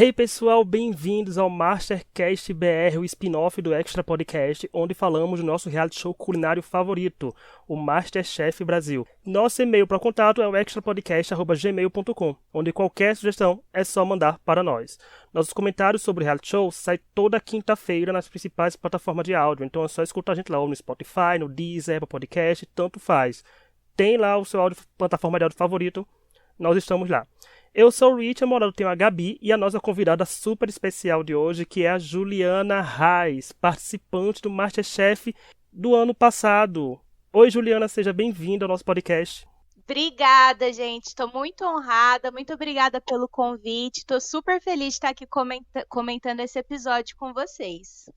Hey pessoal, bem-vindos ao Mastercast BR, o spin-off do Extra Podcast, onde falamos do nosso reality show culinário favorito, o MasterChef Brasil. Nosso e-mail para contato é o extrapodcast@gmail.com, onde qualquer sugestão é só mandar para nós. Nossos comentários sobre o reality show saem toda quinta-feira nas principais plataformas de áudio, então é só escutar a gente lá ou no Spotify, no Deezer, Apple Podcast, tanto faz. Tem lá o seu plataforma de áudio favorito, nós estamos lá. Eu sou o Rich, eu tenho a Gabi e a nossa convidada super especial de hoje, que é a Juliana Reis, participante do MasterChef do ano passado. Oi, Juliana, seja bem-vinda ao nosso podcast. Obrigada, gente. Estou muito honrada. Muito obrigada pelo convite. Estou super feliz de estar aqui comentando esse episódio com vocês.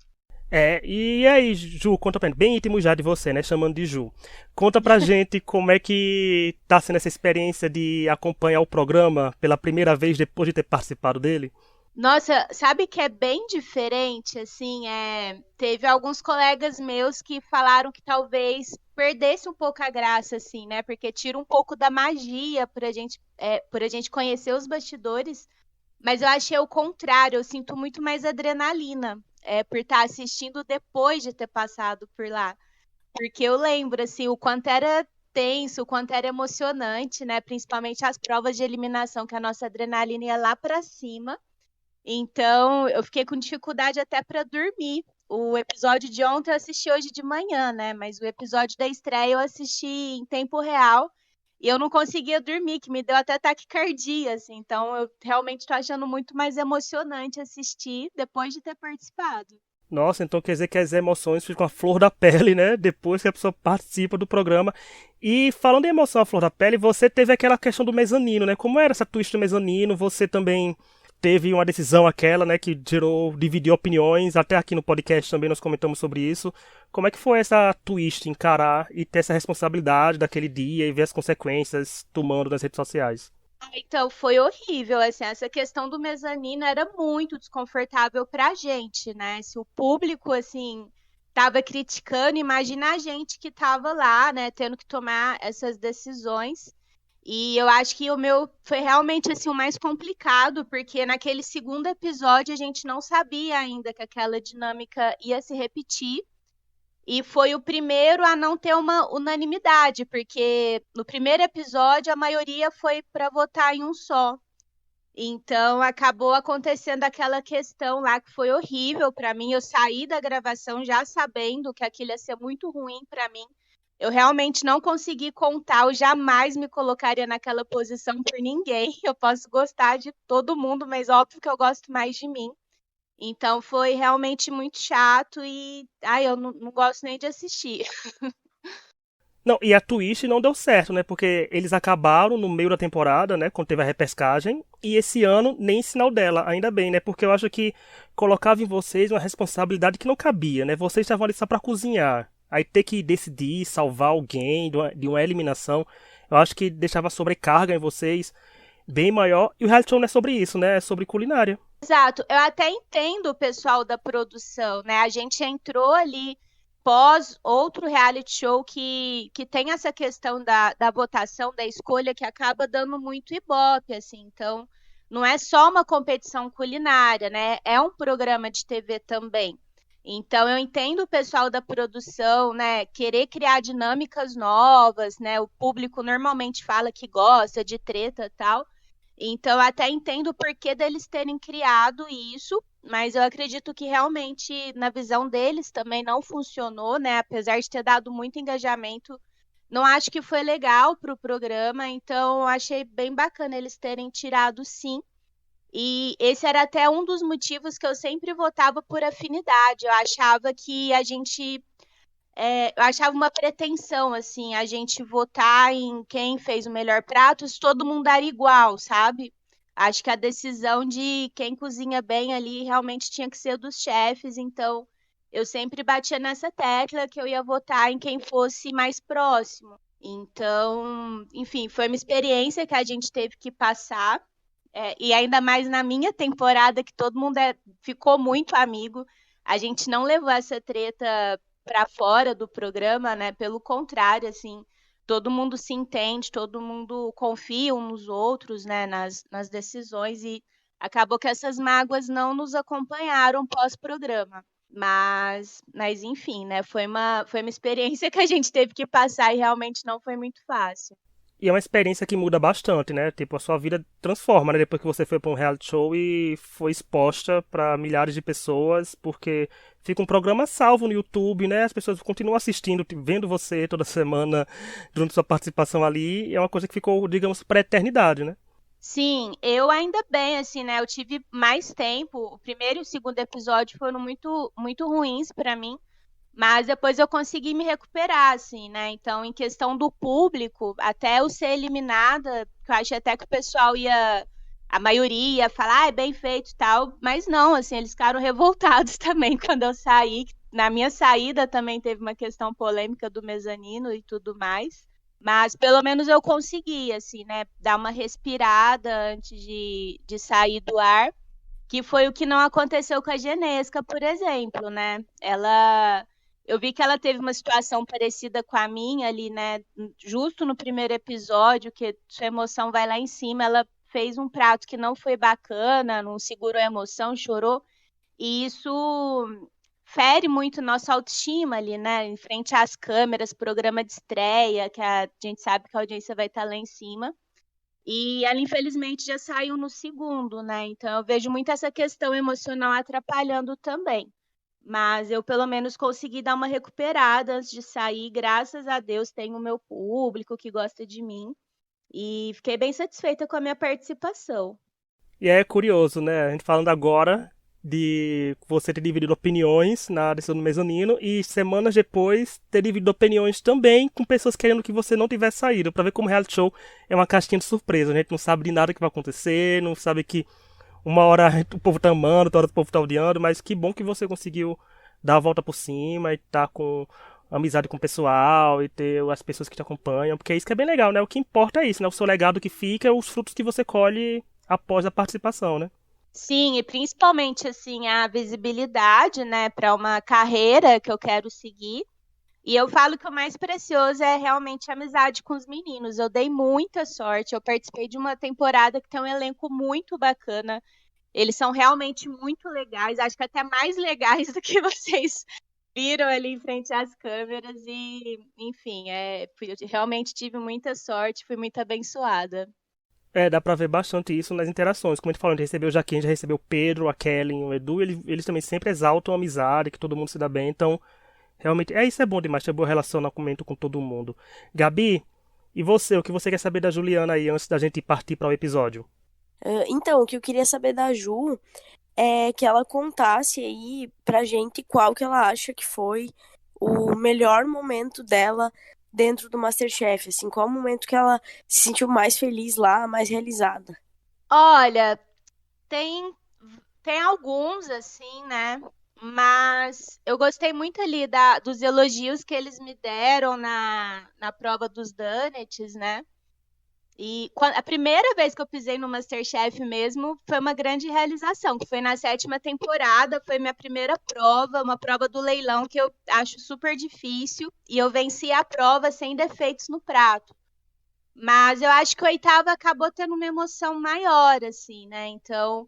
E aí, Ju, conta pra gente, bem íntimo já de você, né, chamando de Ju. Conta pra gente como é que tá sendo essa experiência de acompanhar o programa pela primeira vez depois de ter participado dele. Nossa, sabe que é bem diferente, assim, teve alguns colegas meus que falaram que talvez perdesse um pouco a graça, assim, né? Porque tira um pouco da magia por a gente conhecer os bastidores. Mas eu achei o contrário, eu sinto muito mais adrenalina, por estar assistindo depois de ter passado por lá. Porque eu lembro, assim, o quanto era tenso, o quanto era emocionante, né? Principalmente as provas de eliminação, que a nossa adrenalina ia lá para cima. Então, eu fiquei com dificuldade até para dormir. O episódio de ontem eu assisti hoje de manhã, né? Mas o episódio da estreia eu assisti em tempo real e eu não conseguia dormir, que me deu até taquicardia, assim. Então, eu realmente estou achando muito mais emocionante assistir depois de ter participado. Nossa, então quer dizer que as emoções ficam à flor da pele, né? Depois que a pessoa participa do programa. E falando em emoção à flor da pele, você teve aquela questão do mezanino, né? Como era essa twist do mezanino? Você também teve uma decisão aquela, né? Que dividiu opiniões. Até aqui no podcast também nós comentamos sobre isso. Como é que foi essa twist, encarar e ter essa responsabilidade daquele dia e ver as consequências tomando nas redes sociais? Então, foi horrível, assim, essa questão do mezanino era muito desconfortável pra gente, né? Se o público, assim, tava criticando, imagina a gente que tava lá, né, tendo que tomar essas decisões. E eu acho que o meu foi realmente, assim, o mais complicado, porque naquele segundo episódio a gente não sabia ainda que aquela dinâmica ia se repetir. E foi o primeiro a não ter uma unanimidade, porque no primeiro episódio a maioria foi para votar em um só. Então acabou acontecendo aquela questão lá que foi horrível para mim. Eu saí da gravação já sabendo que aquilo ia ser muito ruim para mim. Eu realmente não consegui contar, eu jamais me colocaria naquela posição por ninguém. Eu posso gostar de todo mundo, mas óbvio que eu gosto mais de mim. Então foi realmente muito chato e ai, eu não gosto nem de assistir. Não, e a twist não deu certo, né? Porque eles acabaram no meio da temporada, né? Quando teve a repescagem. E esse ano, nem sinal dela, ainda bem, né? Porque eu acho que colocava em vocês uma responsabilidade que não cabia, né? Vocês estavam ali só pra cozinhar. Aí ter que decidir salvar alguém de uma eliminação, eu acho que deixava sobrecarga em vocês bem maior. E o reality show não é sobre isso, né? É sobre culinária. Exato, eu até entendo o pessoal da produção, né? A gente entrou ali pós outro reality show que tem essa questão da votação, da escolha, que acaba dando muito ibope, assim. Então, não é só uma competição culinária, né? É um programa de TV também. Então, eu entendo o pessoal da produção, né, querer criar dinâmicas novas, né? O público normalmente fala que gosta de treta e tal. Então, eu até entendo o porquê deles terem criado isso, mas eu acredito que realmente, na visão deles, também não funcionou, né? Apesar de ter dado muito engajamento, não acho que foi legal para o programa, então eu achei bem bacana eles terem tirado sim. E esse era até um dos motivos que eu sempre votava por afinidade. Eu achava que eu achava uma pretensão, assim, a gente votar em quem fez o melhor prato, se todo mundo dar igual, sabe? Acho que a decisão de quem cozinha bem ali realmente tinha que ser dos chefes, então eu sempre batia nessa tecla que eu ia votar em quem fosse mais próximo. Então, enfim, foi uma experiência que a gente teve que passar, e ainda mais na minha temporada, que todo mundo ficou muito amigo. A gente não levou essa treta para fora do programa, né? Pelo contrário, assim, todo mundo se entende, todo mundo confia uns nos outros, né? Nas decisões e acabou que essas mágoas não nos acompanharam pós-programa. Mas enfim, né? Foi uma experiência que a gente teve que passar e realmente não foi muito fácil. E é uma experiência que muda bastante, né? Tipo, a sua vida transforma, né? Depois que você foi para um reality show e foi exposta para milhares de pessoas, porque fica um programa salvo no YouTube, né? As pessoas continuam assistindo, vendo você toda semana durante sua participação ali. E é uma coisa que ficou, digamos, para a eternidade, né? Sim, eu ainda bem, assim, né? Eu tive mais tempo. O primeiro e o segundo episódio foram muito, muito ruins para mim, mas depois eu consegui me recuperar, assim, né? Então, em questão do público, até eu ser eliminada, que eu achei até que o pessoal ia, a maioria ia falar, ah, é bem feito e tal, mas não, assim, eles ficaram revoltados também quando eu saí. Na minha saída também teve uma questão polêmica do mezanino e tudo mais. Mas pelo menos eu consegui, assim, né, dar uma respirada antes de sair do ar, que foi o que não aconteceu com a Genesca, por exemplo, né? Eu vi que ela teve uma situação parecida com a minha ali, né? Justo no primeiro episódio, que sua emoção vai lá em cima, ela fez um prato que não foi bacana, não segurou a emoção, chorou, e isso fere muito nossa autoestima ali, né? Em frente às câmeras, programa de estreia, que a gente sabe que a audiência vai estar lá em cima. E ela, infelizmente, já saiu no segundo, né? Então eu vejo muito essa questão emocional atrapalhando também. Mas eu, pelo menos, consegui dar uma recuperada antes de sair. Graças a Deus, tenho o meu público que gosta de mim. E fiquei bem satisfeita com a minha participação. E é curioso, né? A gente falando agora de você ter dividido opiniões na decisão do mezanino e semanas depois ter dividido opiniões também com pessoas querendo que você não tivesse saído, pra ver como reality show é uma caixinha de surpresa. A gente não sabe de nada que vai acontecer, não sabe que uma hora o povo tá amando, outra hora o povo tá odiando, mas que bom que você conseguiu dar a volta por cima e tá com amizade com o pessoal e ter as pessoas que te acompanham, porque é isso que é bem legal, né? O que importa é isso, né? O seu legado que fica, os frutos que você colhe após a participação, né? Sim, e principalmente assim a visibilidade, né, para uma carreira que eu quero seguir. E eu falo que o mais precioso é realmente a amizade com os meninos. Eu dei muita sorte. Eu participei de uma temporada que tem um elenco muito bacana. Eles são realmente muito legais, acho que até mais legais do que vocês viram ali em frente às câmeras. E, enfim, eu realmente tive muita sorte, fui muito abençoada. É, dá pra ver bastante isso nas interações. Como a gente falou, a gente recebeu o Jaquim, já recebeu o Pedro, a Kellen, o Edu, eles também sempre exaltam a amizade, que todo mundo se dá bem. Então, realmente, isso é bom demais, ter boa relacionamento com todo mundo. Gabi, e você, o que você quer saber da Juliana aí antes da gente partir para o episódio? Então, o que eu queria saber da Ju é que ela contasse aí pra gente qual que ela acha que foi o melhor momento dela dentro do MasterChef, assim, qual o momento que ela se sentiu mais feliz lá, mais realizada. Olha, tem, tem alguns, assim, né? Mas eu gostei muito ali dos elogios que eles me deram na prova dos donuts, né? E a primeira vez que eu pisei no MasterChef mesmo foi uma grande realização, que foi na sétima temporada, foi minha primeira prova, uma prova do leilão que eu acho super difícil, e eu venci a prova sem defeitos no prato. Mas eu acho que o oitavo acabou tendo uma emoção maior, assim, né? Então,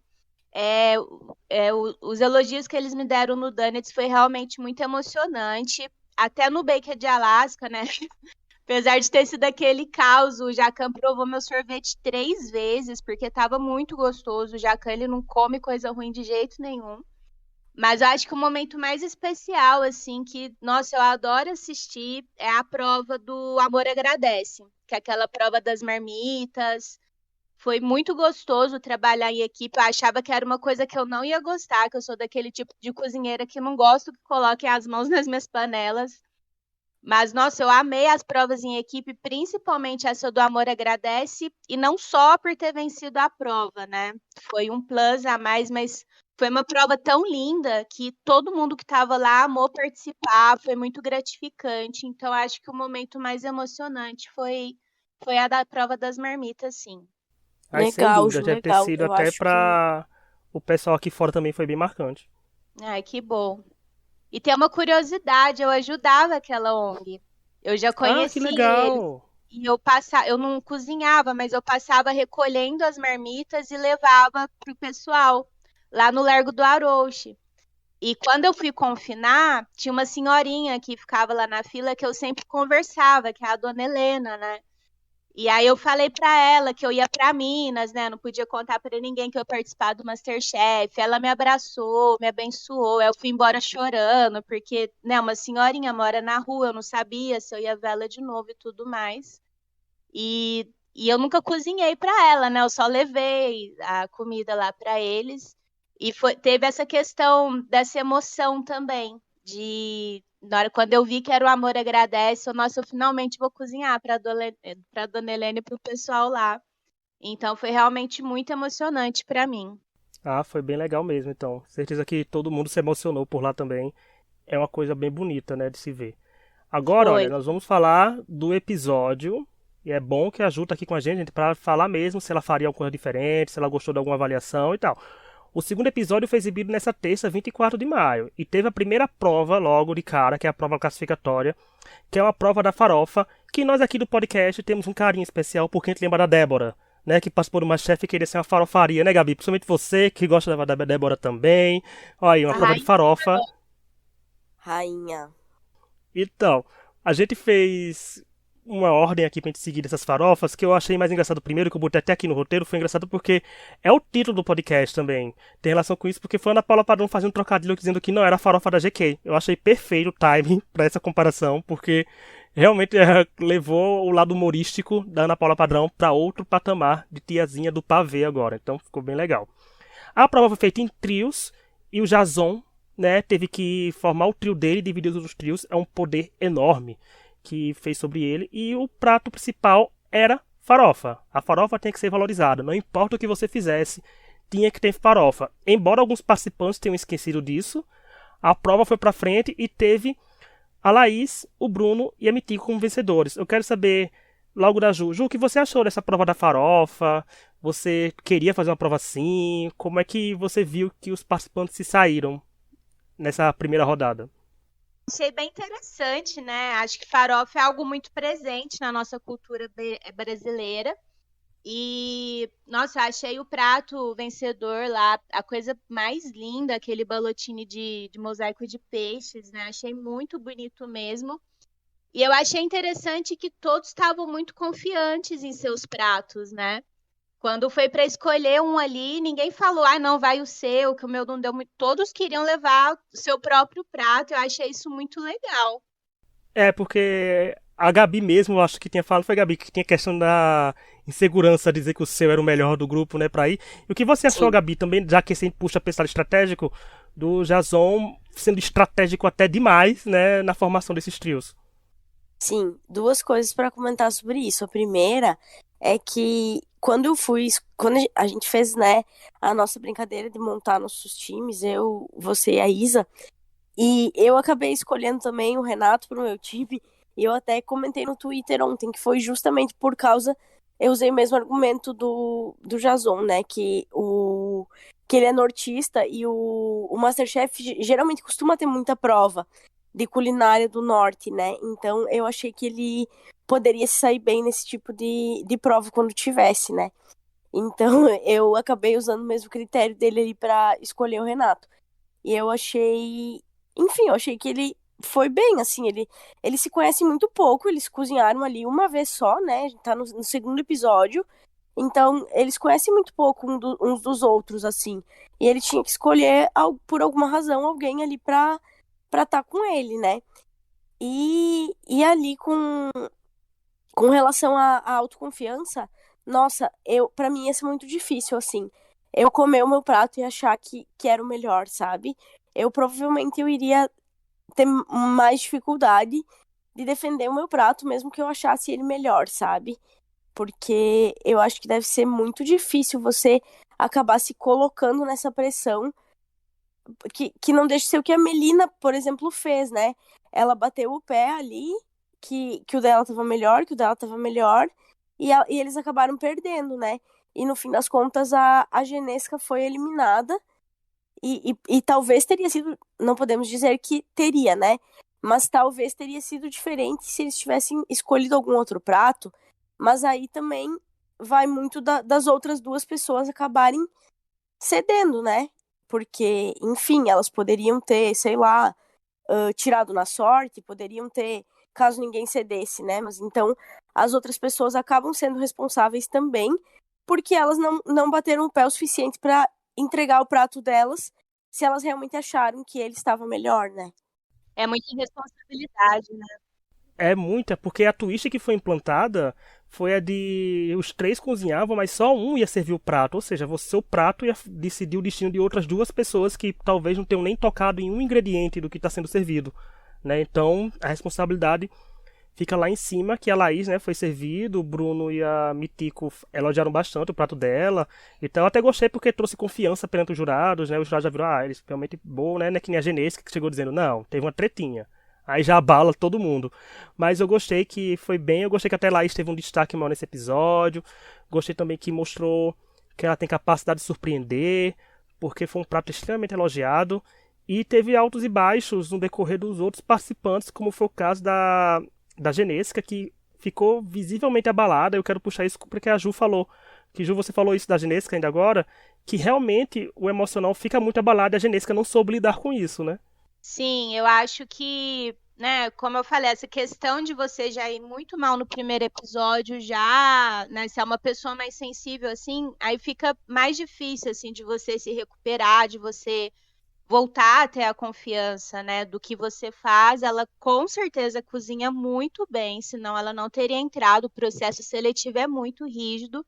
os elogios que eles me deram no Donuts foi realmente muito emocionante. Até no Baker de Alaska, né? Apesar de ter sido aquele caos, o Jacan provou meu sorvete 3 vezes, porque estava muito gostoso. O Jacan, ele não come coisa ruim de jeito nenhum. Mas eu acho que o momento mais especial, assim, que, nossa, eu adoro assistir, é a prova do Amor Agradece, que é aquela prova das marmitas. Foi muito gostoso trabalhar em equipe. Eu achava que era uma coisa que eu não ia gostar, que eu sou daquele tipo de cozinheira que não gosto que coloquem as mãos nas minhas panelas. Mas, nossa, eu amei as provas em equipe, principalmente essa do Amor Agradece, e não só por ter vencido a prova, né? Foi um plus a mais, mas foi uma prova tão linda que todo mundo que estava lá amou participar, foi muito gratificante. Então, acho que o momento mais emocionante foi a da prova das marmitas, sim. Aí, sem Legal, dúvida, Ju, deve ter legal. sido Eu até acho que pra o pessoal aqui fora também foi bem marcante. Ai, que bom. E tem uma curiosidade, eu ajudava aquela ONG. Eu já Ah, que conheci eles. legal! e eu não cozinhava, mas eu passava recolhendo as marmitas e levava pro pessoal lá no Largo do Arouche. E quando eu fui confinar, tinha uma senhorinha que ficava lá na fila que eu sempre conversava, que é a dona Helena, né? E aí eu falei pra ela que eu ia pra Minas, né? Não podia contar pra ninguém que eu ia participar do MasterChef. Ela me abraçou, me abençoou. Eu fui embora chorando, porque, né, uma senhorinha mora na rua, eu não sabia se eu ia ver ela de novo e tudo mais. E eu nunca cozinhei pra ela, né? Eu só levei a comida lá pra eles. E teve essa questão dessa emoção também, na hora quando eu vi que era o Amor Agradece, nossa, eu finalmente vou cozinhar para dona Helene e para o pessoal lá. Então foi realmente muito emocionante para mim. Ah, foi bem legal mesmo, então. Certeza que todo mundo se emocionou por lá também. É uma coisa bem bonita, né, de se ver. Agora, Foi. olha, nós vamos falar do episódio. E é bom que a Ju tá aqui com a gente para falar mesmo se ela faria alguma coisa diferente, se ela gostou de alguma avaliação e tal. O segundo episódio foi exibido nessa terça, 24 de maio, e teve a primeira prova logo de cara, que é a prova classificatória, que é uma prova da farofa, que nós aqui do podcast temos um carinho especial porque a gente lembra da Débora, né, que participou do MasterChef e queria ser uma farofaria, né, Gabi? Principalmente você, que gosta da Débora também. Olha aí, uma A prova de farofa. Rainha. Então, a gente fez uma ordem aqui pra gente seguir dessas farofas, que eu achei mais engraçado primeiro, que eu botei até aqui no roteiro, foi engraçado porque é o título do podcast também. Tem relação com isso, porque foi a Ana Paula Padrão fazendo um trocadilho dizendo que não era a farofa da GK. Eu achei perfeito o timing pra essa comparação, porque realmente levou o lado humorístico da Ana Paula Padrão pra outro patamar de tiazinha do pavê agora. Então ficou bem legal. A prova foi feita em trios e o Jason, né, teve que formar o trio dele e dividir os outros trios. É um poder enorme que fez sobre ele. E o prato principal era farofa. A farofa tem que ser valorizada. Não importa o que você fizesse, tinha que ter farofa. Embora alguns participantes tenham esquecido disso, a prova foi pra frente e teve a Laís, o Bruno e a Mitico como vencedores. Eu quero saber logo da Ju. Ju, o que você achou dessa prova da farofa? Você queria fazer uma prova assim? Como é que você viu que os participantes se saíram nessa primeira rodada? Achei bem interessante, né? Acho que farofa é algo muito presente na nossa cultura brasileira. E, nossa, eu achei o prato vencedor lá a coisa mais linda, aquele balotine de mosaico de peixes, né? Achei muito bonito mesmo. E eu achei interessante que todos estavam muito confiantes em seus pratos, né? Quando foi para escolher um ali, ninguém falou, ah, não, vai o seu, que o meu não deu muito. Todos queriam levar o seu próprio prato. Eu achei isso muito legal. É, porque a Gabi mesmo, eu acho que tinha falado, foi a Gabi, que tinha questão da insegurança, dizer que o seu era o melhor do grupo, né, pra ir. E o que você achou, Sim. Gabi, também, já que você puxa pensar estratégico, do Jason sendo estratégico até demais, né, na formação desses trios? Sim, duas coisas para comentar sobre isso. A primeira é que quando a gente fez, né, a nossa brincadeira de montar nossos times, eu, você e a Isa, e eu acabei escolhendo também o Renato pro meu time, e eu até comentei no Twitter ontem que foi justamente por causa, eu usei o mesmo argumento do Jason, né, que ele é nortista e o MasterChef geralmente costuma ter muita prova de culinária do norte, né? Então eu achei que ele poderia se sair bem nesse tipo de prova quando tivesse, né? Então eu acabei usando o mesmo critério dele ali pra escolher o Renato. E eu achei, enfim, eu achei que ele foi bem, assim, ele se conhece muito pouco, eles cozinharam ali uma vez só, né? Tá no segundo episódio. Então, eles conhecem muito pouco uns dos outros, assim. E ele tinha que escolher, por alguma razão, alguém ali pra estar com ele, né? E ali com relação à autoconfiança, nossa, para mim ia ser muito difícil, assim. Eu comer o meu prato e achar que era o melhor, sabe? Provavelmente eu iria ter mais dificuldade de defender o meu prato, mesmo que eu achasse ele melhor, sabe? Porque eu acho que deve ser muito difícil você acabar se colocando nessa pressão que não deixa de ser o que a Melina, por exemplo, fez, né? Ela bateu o pé ali, que o dela tava melhor, que o dela tava melhor, e eles acabaram perdendo, né? E no fim das contas, a Genesca foi eliminada, e talvez teria sido, não podemos dizer que teria, né? Mas talvez teria sido diferente se eles tivessem escolhido algum outro prato, Mas aí também vai muito das outras duas pessoas acabarem cedendo, né? Porque, enfim, elas poderiam ter, sei lá, tirado na sorte, poderiam ter, caso ninguém cedesse, né? Mas então as outras pessoas acabam sendo responsáveis também, porque elas não bateram o pé o suficiente para entregar o prato delas, se elas realmente acharam que ele estava melhor, né? É muita irresponsabilidade, né? É muita, porque a twist que foi implantada foi a de os três cozinhavam, mas só um ia servir o prato. Ou seja, seu prato ia decidir o destino de outras duas pessoas que talvez não tenham nem tocado em um ingrediente do que está sendo servido. Né? Então a responsabilidade fica lá em cima, que a Laís, né, foi servido, o Bruno e a Mitico elogiaram bastante o prato dela. Então eu até gostei porque trouxe confiança perante os jurados, né? Os jurados já viram, eles realmente bom, né? Não é que nem a Genesca que chegou dizendo, não, teve uma tretinha. Aí já abala todo mundo. Mas eu gostei que foi bem, eu gostei que até Laís teve um destaque maior nesse episódio. Gostei também que mostrou que ela tem capacidade de surpreender, porque foi um prato extremamente elogiado. E teve altos e baixos no decorrer dos outros participantes, como foi o caso da Genesca, que ficou visivelmente abalada. Eu quero puxar isso porque a Ju falou. Que Ju, você falou isso da Genesca ainda agora, que realmente o emocional fica muito abalado e a Genesca não soube lidar com isso, né? Sim, eu acho que, né, como eu falei, essa questão de você já ir muito mal no primeiro episódio, já, né, se é uma pessoa mais sensível assim, aí fica mais difícil assim de você se recuperar, de você voltar a ter a confiança, né, do que você faz. Ela com certeza cozinha muito bem, senão ela não teria entrado. O processo seletivo é muito rígido,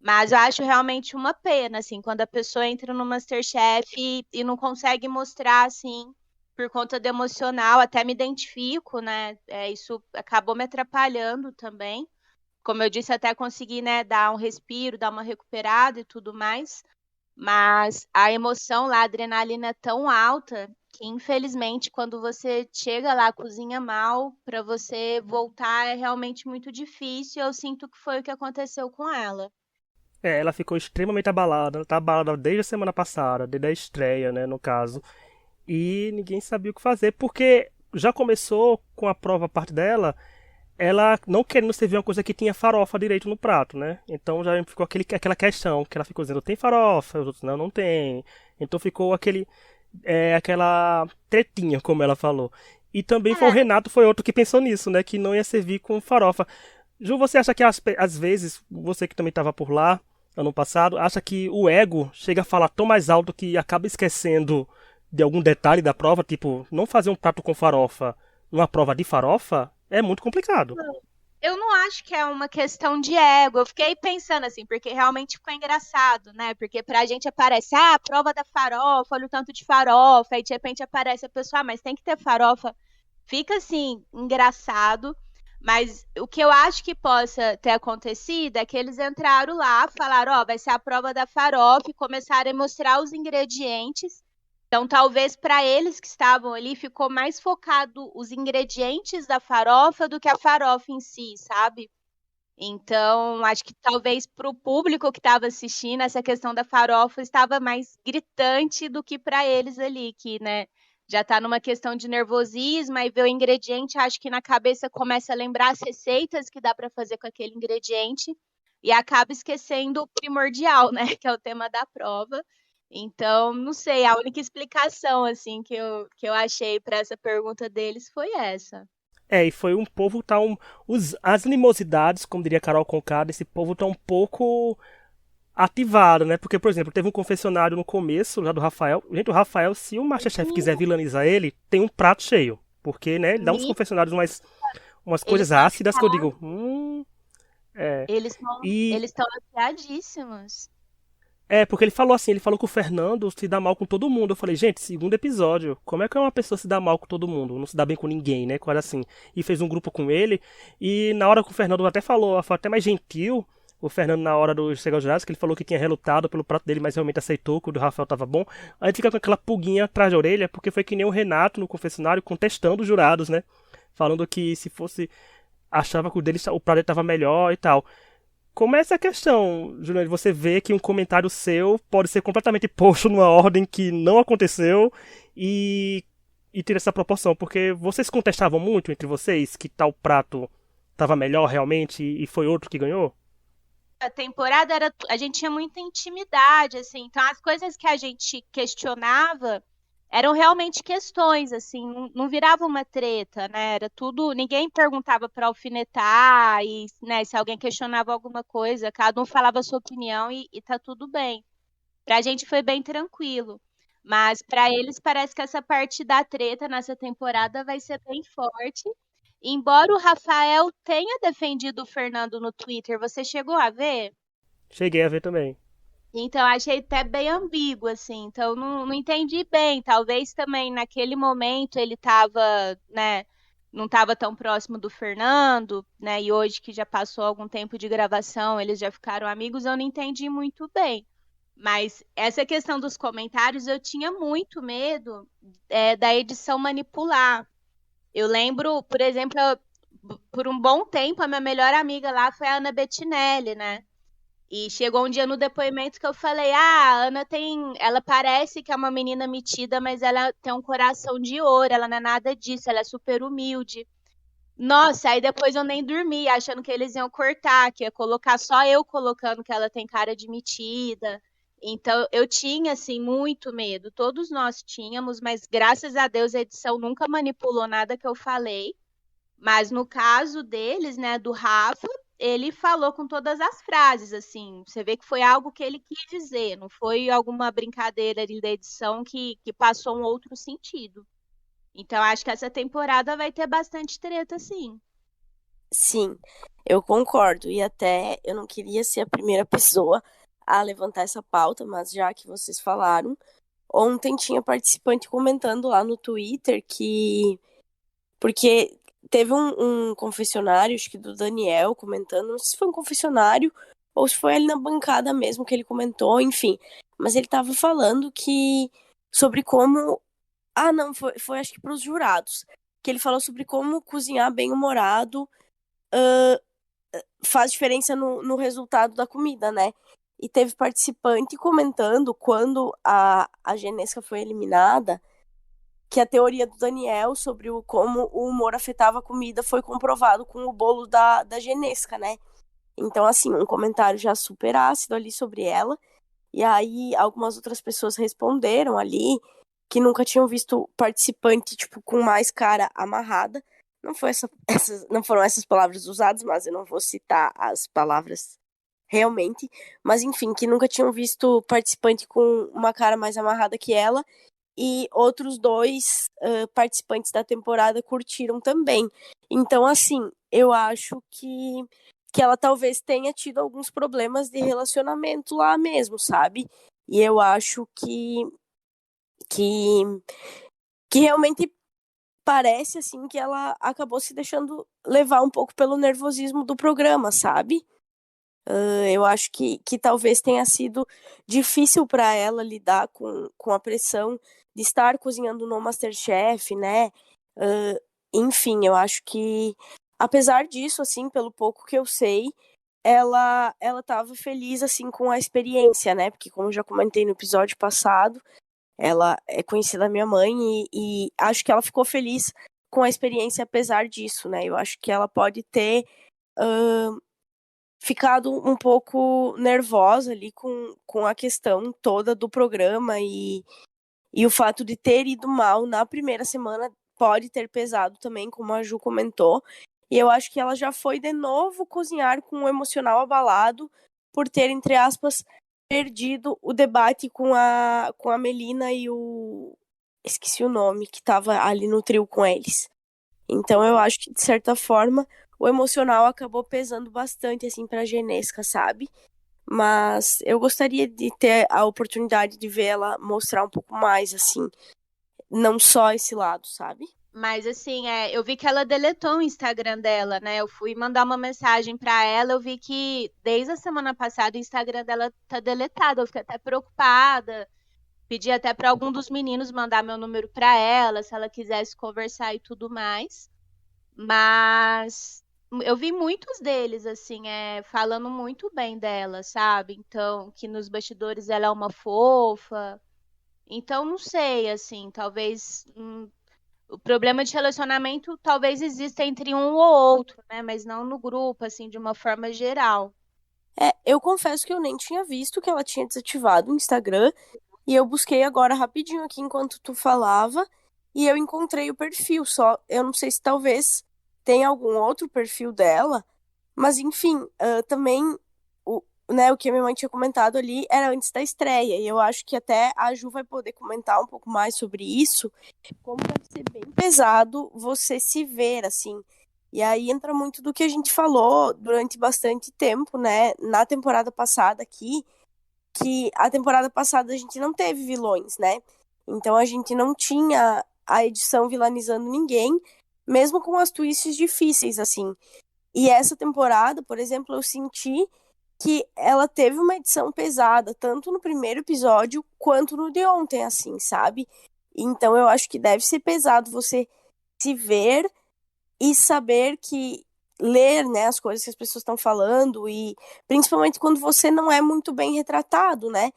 mas eu acho realmente uma pena, assim, quando a pessoa entra no MasterChef e não consegue mostrar, assim, por conta do emocional. Até me identifico, né? Isso acabou me atrapalhando também. Como eu disse, até consegui, né, dar um respiro, dar uma recuperada e tudo mais. Mas a emoção lá, a adrenalina é tão alta que, infelizmente, quando você chega lá, cozinha mal, para você voltar é realmente muito difícil. Eu sinto que foi o que aconteceu com ela. Ela ficou extremamente abalada. Ela tá abalada desde a semana passada, desde a estreia, né, no caso. E ninguém sabia o que fazer, porque já começou com a prova a parte dela, ela não querendo servir uma coisa que tinha farofa direito no prato, né? Então já ficou aquela questão, que ela ficou dizendo, tem farofa? Os outros, não, não tem. Então ficou aquela tretinha, como ela falou. E também foi o É, Renato, foi outro que pensou nisso, né? Que não ia servir com farofa. Ju, você acha que às vezes, você que também estava por lá, ano passado, acha que o ego chega a falar tão mais alto que acaba esquecendo de algum detalhe da prova? Tipo, não fazer um prato com farofa numa prova de farofa é muito complicado. eu não acho que é uma questão de ego. Eu fiquei pensando assim, porque realmente ficou engraçado, né? Porque pra gente aparece, a prova da farofa, olha o tanto de farofa, aí de repente aparece a pessoa, mas tem que ter farofa. Fica assim, engraçado. Mas o que eu acho que possa ter acontecido é que eles entraram lá, falaram, ó, vai ser a prova da farofa e começaram a mostrar os ingredientes. Então, talvez para eles que estavam ali ficou mais focado os ingredientes da farofa do que a farofa em si, sabe? Então, acho que talvez para o público que estava assistindo, essa questão da farofa estava mais gritante do que para eles ali, que, né, já está numa questão de nervosismo, aí vê o ingrediente, acho que na cabeça começa a lembrar as receitas que dá para fazer com aquele ingrediente e acaba esquecendo o primordial, né, que é o tema da prova. Então, não sei, a única explicação assim que eu achei para essa pergunta deles foi essa. E foi um povo tá as animosidades, como diria Carol Conká, esse povo tá um pouco ativado, né? Porque, por exemplo, teve um confessionário no começo, lá do Rafael. Gente, o Rafael, se o Masterchef quiser vilanizar ele, tem um prato cheio. Porque, né, ele dá uns Me- confessionários umas Eles coisas estão ácidas que eu digo, é. eles estão E eles estão afiadíssimos. porque ele falou assim, ele falou que o Fernando se dá mal com todo mundo. Eu falei, gente, segundo episódio, como é que uma pessoa se dá mal com todo mundo? Não se dá bem com ninguém, né? Coisa assim. E fez um grupo com ele. E na hora que o Fernando até falou, foi até mais gentil, o Fernando na hora do Chega aos Jurados, que ele falou que tinha relutado pelo prato dele, mas realmente aceitou que o do Rafael tava bom. A gente fica com aquela pulguinha atrás da orelha, porque foi que nem o Renato no confessionário contestando os jurados, né? Falando que se fosse achava que o prato dele tava melhor e tal. Como é essa questão, Juliane? Você vê que um comentário seu pode ser completamente posto numa ordem que não aconteceu e ter essa proporção, porque vocês contestavam muito entre vocês que tal prato tava melhor realmente e foi outro que ganhou? A temporada era. A gente tinha muita intimidade, assim. Então, as coisas que a gente questionava eram realmente questões, assim. Não virava uma treta, né? Era tudo. Ninguém perguntava para alfinetar, e, né, se alguém questionava alguma coisa, cada um falava a sua opinião e tá tudo bem. Pra gente foi bem tranquilo. Mas pra eles parece que essa parte da treta nessa temporada vai ser bem forte. Embora o Rafael tenha defendido o Fernando no Twitter, você chegou a ver? Cheguei a ver também. Então, achei até bem ambíguo, assim. Então, não entendi bem. Talvez também naquele momento ele estava, né? Não estava tão próximo do Fernando, né? E hoje que já passou algum tempo de gravação, eles já ficaram amigos, eu não entendi muito bem. Mas essa questão dos comentários, eu tinha muito medo, da edição manipular. Eu lembro, por exemplo, por um bom tempo, a minha melhor amiga lá foi a Ana Bettinelli, né? E chegou um dia no depoimento que eu falei: Ah, a Ana tem. Ela parece que é uma menina metida, mas ela tem um coração de ouro, ela não é nada disso, ela é super humilde. Nossa, aí depois eu nem dormi, achando que eles iam cortar, que ia colocar só eu colocando que ela tem cara de metida. Então eu tinha, assim, muito medo. Todos nós tínhamos, mas graças a Deus a edição nunca manipulou nada que eu falei. Mas no caso deles, né, do Rafa, ele falou com todas as frases, assim. Você vê que foi algo que ele quis dizer, não foi alguma brincadeira ali da edição que passou um outro sentido. Então acho que essa temporada vai ter bastante treta, sim. Sim, eu concordo. E até eu não queria ser a primeira pessoa a levantar essa pauta, mas já que vocês falaram, ontem tinha participante comentando lá no Twitter que. Porque teve um confessionário, acho que do Daniel, comentando, não sei se foi um confessionário ou se foi ali na bancada mesmo que ele comentou, enfim. Mas ele tava falando que. Sobre como. Ah, não, foi acho que para os jurados. Que ele falou sobre como cozinhar bem-humorado faz diferença no resultado da comida, né? E teve participante comentando quando a Genesca foi eliminada que a teoria do Daniel sobre como o humor afetava a comida foi comprovado com o bolo da Genesca, né? Então, assim, um comentário já super ácido ali sobre ela. E aí, algumas outras pessoas responderam ali que nunca tinham visto participante, tipo, com mais cara amarrada. Não, não foram essas palavras usadas, mas eu não vou citar as palavras realmente. Mas, enfim, que nunca tinham visto participante com uma cara mais amarrada que ela. E outros dois participantes da temporada curtiram também. Então, assim, eu acho que ela talvez tenha tido alguns problemas de relacionamento lá mesmo, sabe? E eu acho que, que realmente parece, assim, que ela acabou se deixando levar um pouco pelo nervosismo do programa, sabe? Eu acho que talvez tenha sido difícil para ela lidar com a pressão de estar cozinhando no MasterChef, né? Enfim, eu acho que, apesar disso, assim, pelo pouco que eu sei, ela estava feliz, assim, com a experiência, né? Porque, como eu já comentei no episódio passado, ela é conhecida da minha mãe e acho que ela ficou feliz com a experiência apesar disso, né? Eu acho que ela pode ter ficado um pouco nervosa ali com a questão toda do programa e o fato de ter ido mal na primeira semana pode ter pesado também, como a Ju comentou. E eu acho que ela já foi de novo cozinhar com o emocional abalado por ter, entre aspas, perdido o debate com a Melina e o. Esqueci o nome, que estava ali no trio com eles. Então eu acho que, de certa forma, o emocional acabou pesando bastante, assim, pra Genesca, sabe? Mas eu gostaria de ter a oportunidade de ver ela mostrar um pouco mais, assim, não só esse lado, sabe? Mas assim, eu vi que ela deletou o Instagram dela, né? Eu fui mandar uma mensagem pra ela, eu vi que desde a semana passada o Instagram dela tá deletado. Eu fiquei até preocupada. Pedi até pra algum dos meninos mandar meu número pra ela, se ela quisesse conversar e tudo mais. Mas eu vi muitos deles, assim, falando muito bem dela, sabe? Então, que nos bastidores ela é uma fofa. Então, não sei, assim, talvez. o problema de relacionamento talvez exista entre um ou outro, né? Mas não no grupo, assim, de uma forma geral. Eu confesso que eu nem tinha visto que ela tinha desativado o Instagram, e eu busquei agora rapidinho aqui enquanto tu falava, e eu encontrei o perfil, só eu não sei se talvez tenha algum outro perfil dela, mas enfim, também o que a minha mãe tinha comentado ali era antes da estreia, e eu acho que até a Ju vai poder comentar um pouco mais sobre isso, como deve ser bem pesado você se ver assim. E aí entra muito do que a gente falou durante bastante tempo, né? Na temporada passada aqui, que a temporada passada a gente não teve vilões, né? Então a gente não tinha a edição vilanizando ninguém, mesmo com as twists difíceis, assim. E essa temporada, por exemplo, eu senti que ela teve uma edição pesada, tanto no primeiro episódio quanto no de ontem, assim, sabe? Então eu acho que deve ser pesado você se ver e saber que ler, né, as coisas que as pessoas estão falando e principalmente quando você não é muito bem retratado, né?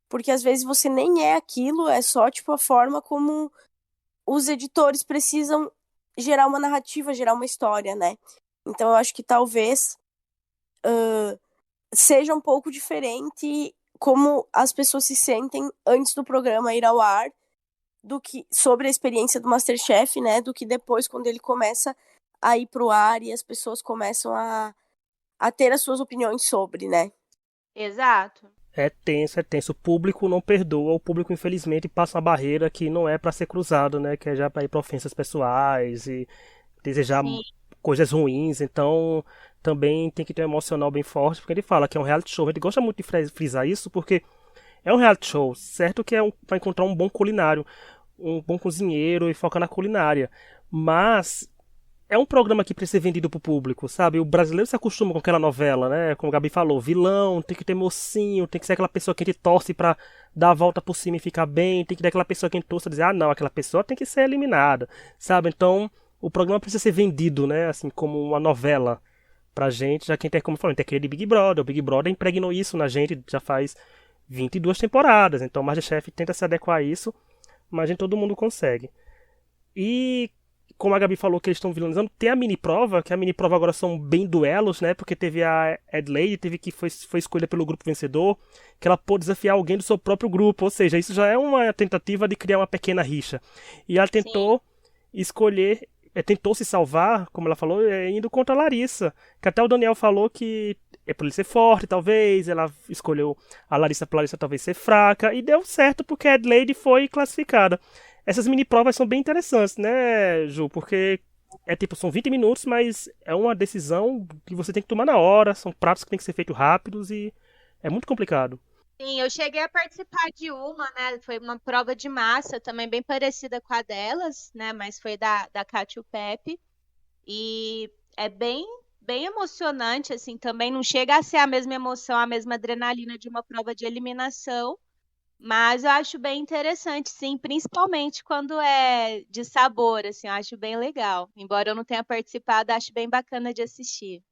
Porque às vezes você nem é aquilo, é só tipo a forma como os editores precisam gerar uma narrativa, gerar uma história, né? Então eu acho que talvez seja um pouco diferente como as pessoas se sentem antes do programa ir ao ar do que sobre a experiência do MasterChef, né? Do que depois quando ele começa a ir pro ar e as pessoas começam a ter as suas opiniões sobre, né? Exato. É tenso, é tenso. O público não perdoa, o público infelizmente passa uma barreira que não é para ser cruzado, né? Que é já para ir para ofensas pessoais e desejar Sim. coisas ruins. Então também tem que ter um emocional bem forte, porque ele fala que é um reality show. Ele gosta muito de frisar isso, porque é um reality show, certo que é para encontrar um bom culinário, um bom cozinheiro e foca na culinária. Mas é um programa que precisa ser vendido pro público, sabe? O brasileiro se acostuma com aquela novela, né? Como o Gabi falou, vilão, tem que ter mocinho, tem que ser aquela pessoa que a gente torce pra dar a volta por cima e ficar bem, tem que ter aquela pessoa que a gente torce e dizer, ah, não, aquela pessoa tem que ser eliminada, sabe? Então, o programa precisa ser vendido, né? Assim, como uma novela pra gente, já que a gente é, como eu falei, a gente é aquele Big Brother, o Big Brother impregnou isso na gente já faz 22 temporadas, então o MasterChef tenta se adequar a isso, mas nem todo mundo consegue. E como a Gabi falou que eles estão vilanizando, tem a mini prova, que a mini prova agora são bem duelos, né? Porque teve a Adelaide, teve que foi escolhida pelo grupo vencedor, que ela pôde desafiar alguém do seu próprio grupo, ou seja, isso já é uma tentativa de criar uma pequena rixa. E ela tentou escolher, tentou se salvar, como ela falou, indo contra a Larissa, que até o Daniel falou que é por ele ser forte, talvez, ela escolheu a Larissa pra Larissa talvez ser fraca, e deu certo porque a Adelaide foi classificada. Essas mini provas são bem interessantes, né, Ju? Porque são 20 minutos, mas é uma decisão que você tem que tomar na hora, são pratos que tem que ser feitos rápidos e é muito complicado. Sim, eu cheguei a participar de uma, né? Foi uma prova de massa, também bem parecida com a delas, né? Mas foi da Cátia e o Pepe. E é bem emocionante, assim, também não chega a ser a mesma emoção, a mesma adrenalina de uma prova de eliminação, mas eu acho bem interessante, sim, principalmente quando é de sabor, assim, eu acho bem legal. Embora eu não tenha participado, acho bem bacana de assistir.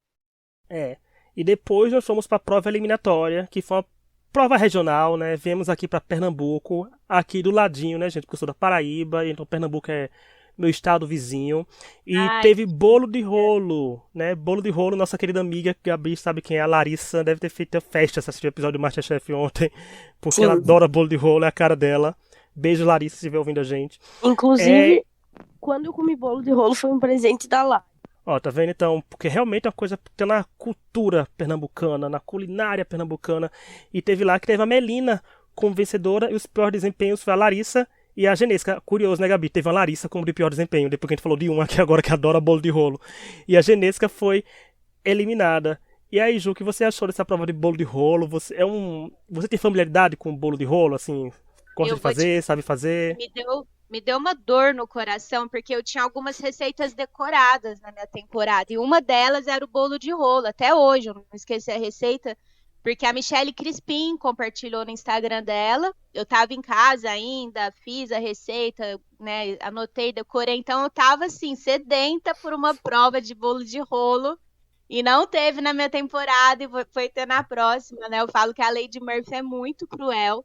É. E depois nós fomos para a prova eliminatória, que foi uma prova regional, né? Viemos aqui para Pernambuco, aqui do ladinho, né, gente? Porque eu sou da Paraíba, então Pernambuco é meu estado vizinho. E Ai, teve bolo de rolo, né? Bolo de rolo, nossa querida amiga Gabi sabe quem é, a Larissa, deve ter feito festa se assistiu o episódio do Masterchef ontem, porque ela Sim. adora bolo de rolo, é a cara dela. Beijo, Larissa, se estiver ouvindo a gente. Inclusive, quando eu comi bolo de rolo foi um presente da Lá. Ó, tá vendo então? Porque realmente é uma coisa que tem na cultura pernambucana, na culinária pernambucana. E teve lá que teve a Melina como vencedora e os piores desempenhos foi a Larissa e a Genesca. Curioso, né, Gabi? Teve a Larissa como de pior desempenho, depois que a gente falou de uma aqui agora que adora bolo de rolo. E a Genesca foi eliminada. E aí, Ju, o que você achou dessa prova de bolo de rolo? Você tem familiaridade com bolo de rolo, assim? Gosta eu de vou te fazer, sabe fazer? me deu uma dor no coração, porque eu tinha algumas receitas decoradas na minha temporada, e uma delas era o bolo de rolo. Até hoje, eu não esqueci a receita, porque a Michelle Crispim compartilhou no Instagram dela. Eu estava em casa ainda, fiz a receita, né, anotei, decorei, então eu estava assim, sedenta por uma prova de bolo de rolo. E não teve na minha temporada e foi ter na próxima, né? Eu falo que a Lady Murphy é muito cruel.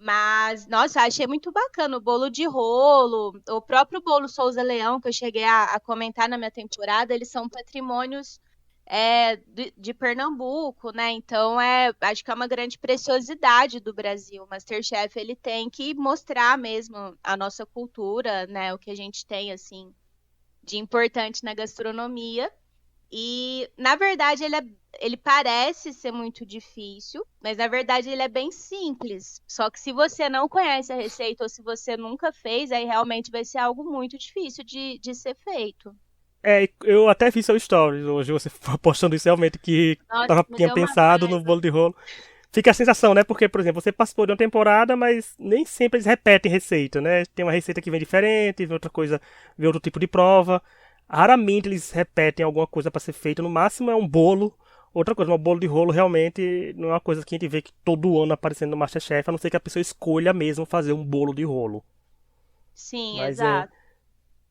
Mas, nossa, achei muito bacana o bolo de rolo, o próprio bolo Souza Leão, que eu cheguei a comentar na minha temporada, eles são patrimônios de Pernambuco, né? Então, acho que é uma grande preciosidade do Brasil. O MasterChef, ele tem que mostrar mesmo a nossa cultura, né? O que a gente tem, assim, de importante na gastronomia. E, na verdade, ele parece ser muito difícil, mas na verdade ele é bem simples. Só que se você não conhece a receita ou se você nunca fez, aí realmente vai ser algo muito difícil de ser feito. Eu até vi seu stories hoje, você postando isso realmente que Nossa, me tinha deu uma pensado no raiva. bolo de rolo. Fica a sensação, né? Porque, por exemplo, você participou de uma temporada, mas nem sempre eles repetem receita, né? Tem uma receita que vem diferente, vem outra coisa, vem outro tipo de prova. Raramente eles repetem alguma coisa para ser feita. No máximo é um bolo. Outra coisa, um bolo de rolo realmente não é uma coisa que a gente vê que todo ano aparecendo no MasterChef, a não ser que a pessoa escolha mesmo fazer um bolo de rolo. Sim, Mas é exato.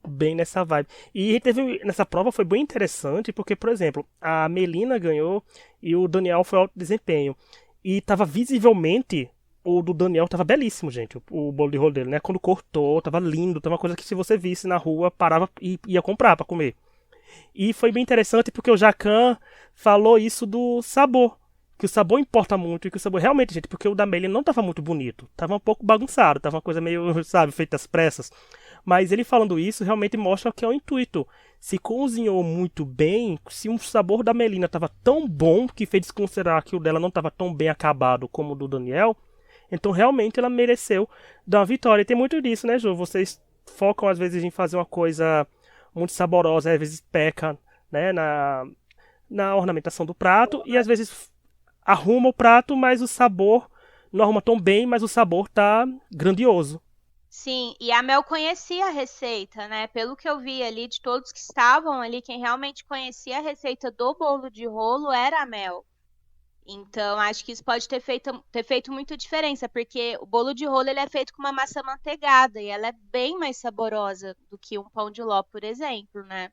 bem nessa vibe. E nessa prova foi bem interessante, porque, por exemplo, a Melina ganhou e o Daniel foi alto desempenho. E tava visivelmente, o do Daniel tava belíssimo, gente, o bolo de rolo dele, né? Quando cortou, tava lindo, tava uma coisa que se você visse na rua, parava e ia comprar pra comer. E foi bem interessante porque o Jacan falou isso do sabor. Que o sabor importa muito e que o sabor realmente, gente, porque o da Melina não tava muito bonito. Tava um pouco bagunçado, tava uma coisa meio, sabe, feita às pressas. Mas ele falando isso realmente mostra que é o intuito. Se cozinhou muito bem, se o sabor da Melina estava tão bom que fez desconsiderar que o dela não estava tão bem acabado como o do Daniel, então realmente ela mereceu dar uma vitória. E tem muito disso, né, Ju? Vocês focam às vezes em fazer uma coisa muito saborosa, às vezes peca, né, na ornamentação do prato e às vezes arruma o prato, mas o sabor não arruma tão bem, mas o sabor tá grandioso. Sim, e a Mel conhecia a receita, né? Pelo que eu vi ali, de todos que estavam ali, quem realmente conhecia a receita do bolo de rolo era a Mel. Então, acho que isso pode ter feito muita diferença, porque o bolo de rolo ele é feito com uma massa manteigada e ela é bem mais saborosa do que um pão de ló, por exemplo, né?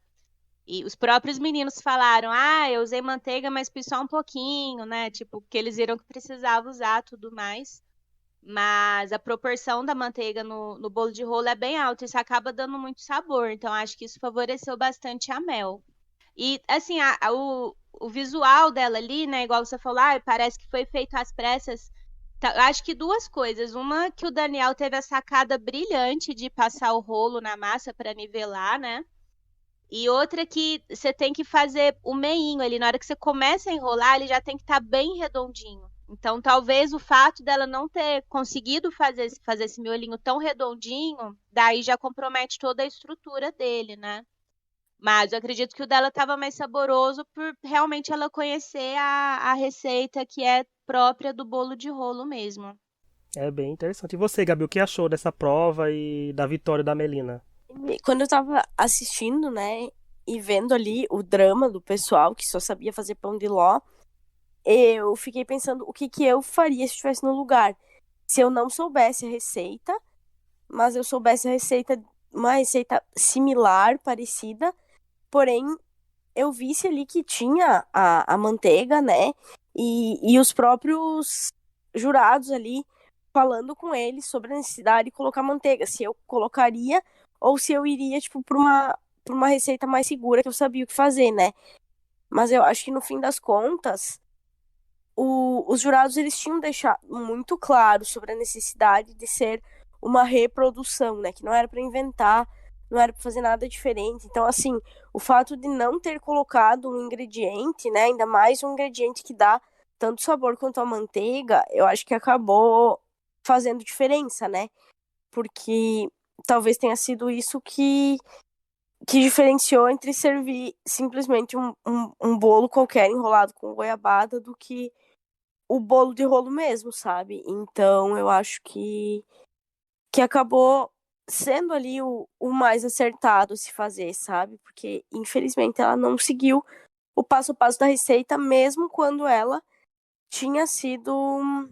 E os próprios meninos falaram: ah, eu usei manteiga, mas fiz só um pouquinho, né? Tipo, porque eles viram que precisava usar tudo mais. Mas a proporção da manteiga no bolo de rolo é bem alta, isso acaba dando muito sabor. Então, acho que isso favoreceu bastante a Mel. E, assim, o visual dela ali, né? Igual você falou, parece que foi feito às pressas. Acho que duas coisas. Uma, que o Daniel teve a sacada brilhante de passar o rolo na massa para nivelar, né? E outra que você tem que fazer o meinho ali. Na hora que você começa a enrolar, ele já tem que estar bem redondinho. Então, talvez o fato dela não ter conseguido fazer esse miolinho tão redondinho, daí já compromete toda a estrutura dele, né? Mas eu acredito que o dela estava mais saboroso por realmente ela conhecer a receita que é própria do bolo de rolo mesmo. É bem interessante. E você, Gabi, o que achou dessa prova e da vitória da Melina? E quando eu tava assistindo, né, e vendo ali o drama do pessoal que só sabia fazer pão de ló, eu fiquei pensando o que que eu faria se estivesse no lugar. Se eu não soubesse a receita, mas eu soubesse a receita, uma receita similar, parecida, porém eu visse ali que tinha a manteiga, né? E os próprios jurados ali falando com eles sobre a necessidade de colocar manteiga, se eu colocaria ou se eu iria, tipo, por uma receita mais segura que eu sabia o que fazer, né? Mas eu acho que no fim das contas, os jurados eles tinham deixado muito claro sobre a necessidade de ser uma reprodução, né? Que não era para inventar, não era para fazer nada diferente. Então, assim, o fato de não ter colocado um ingrediente, né? Ainda mais um ingrediente que dá tanto sabor quanto a manteiga, eu acho que acabou fazendo diferença, né? Porque talvez tenha sido isso que diferenciou entre servir simplesmente um bolo qualquer enrolado com goiabada do que o bolo de rolo mesmo, sabe? Então eu acho que acabou sendo ali o mais acertado a se fazer, sabe? Porque infelizmente ela não seguiu o passo a passo da receita, mesmo quando ela tinha sido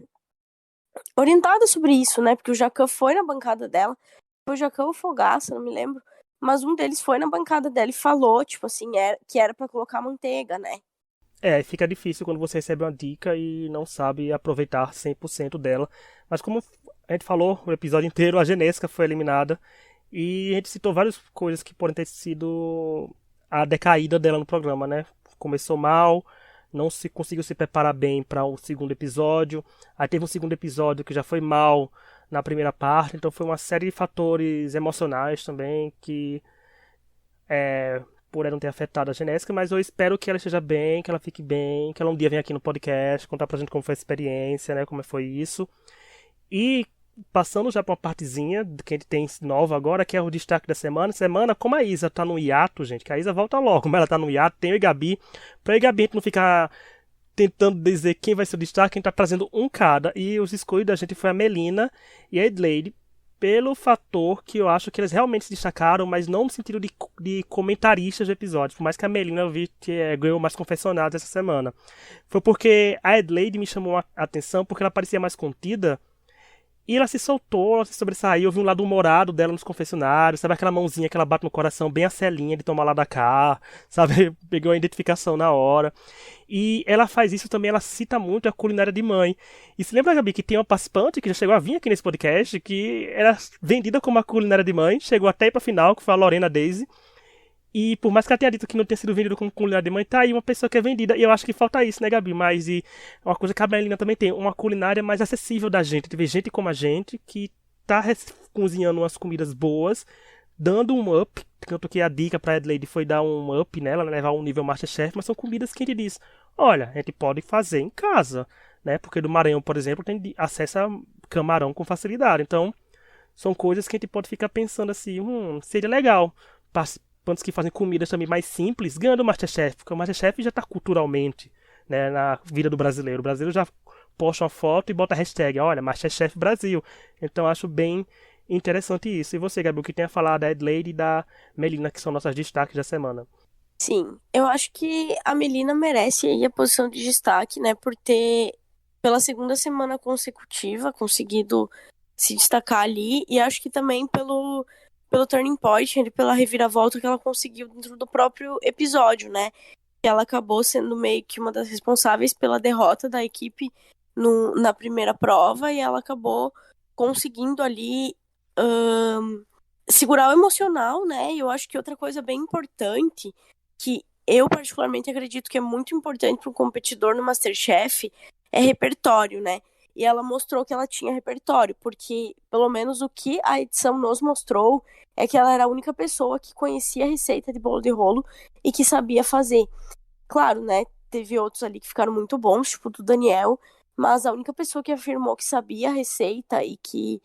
orientada sobre isso, né? Porque o Jacan foi na bancada dela, foi o Jacan ou o Fogaça, não me lembro. Mas um deles foi na bancada dela e falou, tipo assim, que era pra colocar manteiga, né? Fica difícil quando você recebe uma dica e não sabe aproveitar 100% dela. Mas como a gente falou o episódio inteiro, a Genesca foi eliminada. E a gente citou várias coisas que podem ter sido a decaída dela no programa, né? Começou mal, não se conseguiu se preparar bem para o segundo episódio. Aí teve um segundo episódio que já foi mal na primeira parte. Então foi uma série de fatores emocionais também que puderam ter afetado a Genesca. Mas eu espero que ela esteja bem, que ela fique bem, que ela um dia venha aqui no podcast contar pra gente como foi a experiência, né? Como foi isso. E passando já para uma partezinha que a gente tem nova agora, que é o destaque da semana. Semana, como a Isa tá no hiato, gente, que a Isa volta logo, como ela tá no hiato, tem eu e Gabi. Pra eu e Gabi a gente não ficar tentando dizer quem vai ser o destaque, a gente tá trazendo um cada. E os escolhidos da gente foi a Melina e a Adelaide, pelo fator que eu acho que eles realmente se destacaram, mas não no sentido de comentaristas do episódio. Por mais que a Melina eu vi que ganhou mais confessionados essa semana. Foi porque a Adelaide me chamou a atenção porque ela parecia mais contida. E ela se soltou, ela se sobressaiu, eu vi um lado humorado dela nos confessionários, sabe aquela mãozinha que ela bate no coração, bem a Celinha de tomar lá da cá, sabe? Pegou a identificação na hora. E ela faz isso também, ela cita muito a culinária de mãe. E se lembra, Gabi, que tem uma participante que já chegou a vir aqui nesse podcast, que era vendida como a culinária de mãe, chegou até ir pra final, que foi a Lorena Daisy. E por mais que ela tenha dito que não tenha sido vendido como culinária de mãe, tá aí uma pessoa que é vendida. E eu acho que falta isso, né, Gabi? Mas e uma coisa que a Melina também tem, uma culinária mais acessível da gente. Teve gente como a gente que tá cozinhando umas comidas boas, dando um up. Tanto que a dica pra Adelaide foi dar um up nela, né, levar um nível Masterchef, mas são comidas que a gente diz, olha, a gente pode fazer em casa, né? Porque do Maranhão, por exemplo, tem acesso a camarão com facilidade. Então, são coisas que a gente pode ficar pensando assim, seria legal participantes que fazem comidas também mais simples ganhando o Masterchef, porque o Masterchef já está culturalmente, né, na vida do brasileiro. O brasileiro já posta uma foto e bota a hashtag, olha, Masterchef Brasil. Então acho bem interessante isso. E você, Gabi, o que tem a falar da Adelaide e da Melina, que são nossas destaques da semana? Sim, eu acho que a Melina merece aí a posição de destaque, né, por ter, pela segunda semana consecutiva, conseguido se destacar ali, e acho que também pelo turning point, pela reviravolta que ela conseguiu dentro do próprio episódio, né? Que ela acabou sendo meio que uma das responsáveis pela derrota da equipe na primeira prova, e ela acabou conseguindo ali segurar o emocional, né? E eu acho que outra coisa bem importante, que eu particularmente acredito que é muito importante para um competidor no MasterChef, é repertório, né? E ela mostrou que ela tinha repertório, porque pelo menos o que a edição nos mostrou é que ela era a única pessoa que conhecia a receita de bolo de rolo e que sabia fazer. Claro, né? Teve outros ali que ficaram muito bons, tipo do Daniel, mas a única pessoa que afirmou que sabia a receita e que